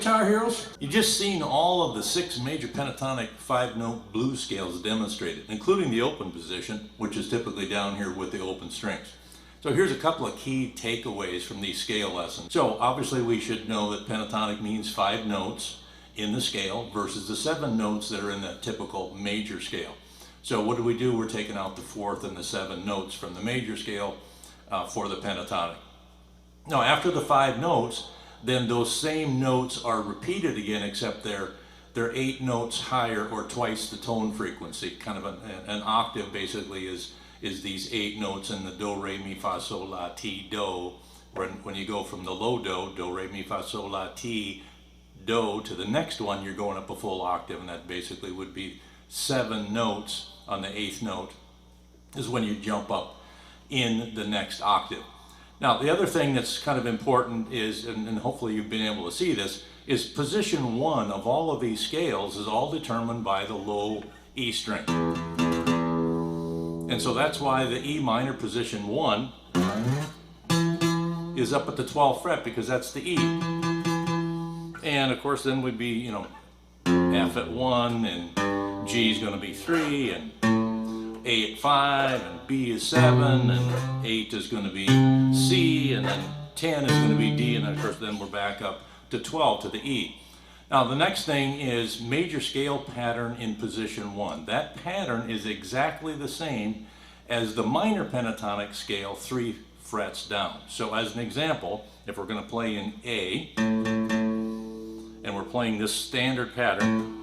Guitar Heroes? You've just seen all of the 6 major pentatonic 5-note blues scales demonstrated, including the open position, which is typically down here with the open strings. So here's a couple of key takeaways from these scale lessons. So obviously we should know that pentatonic means 5 notes in the scale versus the 7 notes that are in the typical major scale. So what do? We're taking out the 4th and the 7 notes from the major scale for the pentatonic. Now after the 5 notes, then those same notes are repeated again, except they're 8 notes higher or twice the tone frequency. Kind of an octave basically is these 8 notes in the do, re, mi, fa, sol, la, ti, do. When you go from the low do, re, mi, fa, sol, la, ti, do, to the next one, you're going up a full octave, and that basically would be 7 notes on the 8th note is when you jump up in the next octave. Now, the other thing that's kind of important is, and hopefully you've been able to see this, is position 1 of all of these scales is all determined by the low E string. And so that's why the E minor position 1 is up at the 12th fret, because that's the E. And of course then would be, F at 1, and G is going to be 3, and A at 5, and B is 7, and 8 is going to be C, and then 10 is going to be D, and then of course then we're back up to 12 to the E. Now the next thing is major scale pattern in position 1. That pattern is exactly the same as the minor pentatonic scale 3 frets down. So as an example, if we're going to play in A, and we're playing this standard pattern,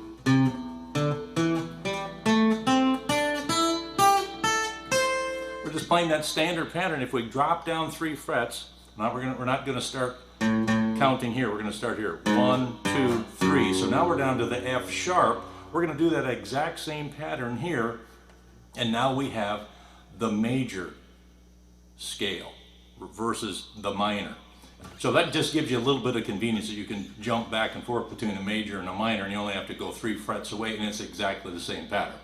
we're just playing that standard pattern. If we drop down 3 frets, now we're not going to start counting here. We're going to start here. 1, 2, 3. So now we're down to the F sharp. We're going to do that exact same pattern here, and now we have the major scale versus the minor. So that just gives you a little bit of convenience that you can jump back and forth between a major and a minor, and you only have to go 3 frets away, and it's exactly the same pattern.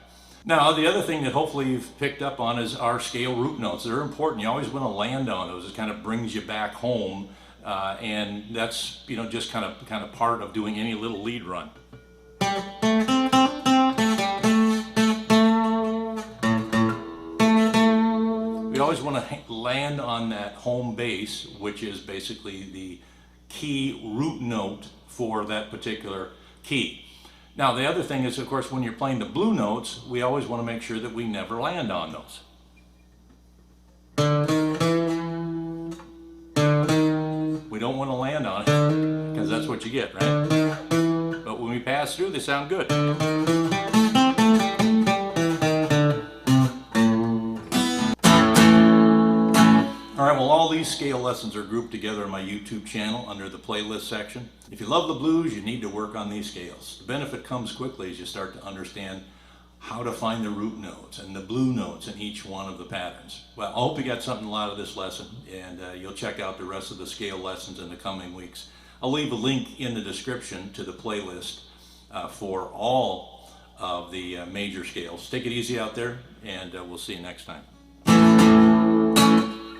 Now, the other thing that hopefully you've picked up on is our scale root notes. They're important. You always want to land on those. It kind of brings you back home, and that's just kind of part of doing any little lead run. We always want to land on that home base, which is basically the key root note for that particular key. Now the other thing is, of course, when you're playing the blue notes, we always want to make sure that we never land on those. We don't want to land on it, because that's what you get, right? But when we pass through, they sound good. Alright, well, all these scale lessons are grouped together in my YouTube channel under the playlist section. If you love the blues, you need to work on these scales. The benefit comes quickly as you start to understand how to find the root notes and the blue notes in each one of the patterns. Well, I hope you got something out of this lesson, and you'll check out the rest of the scale lessons in the coming weeks. I'll leave a link in the description to the playlist for all of the major scales. Take it easy out there, and we'll see you next time.